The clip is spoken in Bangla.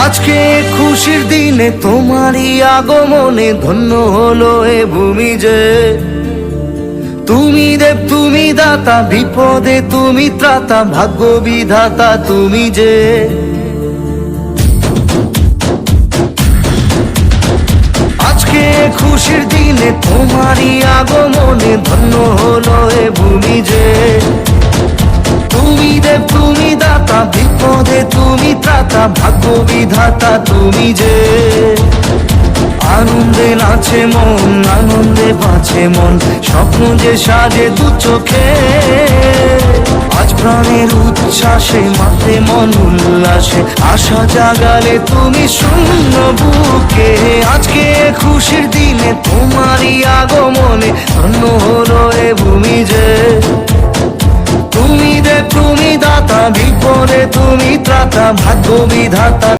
আজকে খুশির দিনে তোমারই আগমনে ধন্য হলো এ ভূমি যে। তুমি দেব তুমি দাতা, বিপদে তুমি ত্রাতা, ভাগ্য বিধাতা তুমি যে। আজকে খুশির দিনে তোমারই আগমনে ধন্য হলো এ ভূমি যে। তুমি দেব তুমি দাতা, বিপদে তুমি ত্রাতা, ভাগ্য বিধাতা তুমি যে। আনন্দে নাচে মন, আনন্দে বাঁচে মন, স্বপ্ন যে সাজে দু চোখে। আজ প্রাণের উচ্ছ্বাসে মাতে মন উল্লাসে, আশা জাগালে তুমি শূন্য বুকে। আজকে খুশির দিনে তোমারই আগমনে ধন্য হলো এ ভূমি যে। তুমি দেব তুমি দাতা, বিপদে তুমি ত্রাতা, ভাগ্য বিধাতা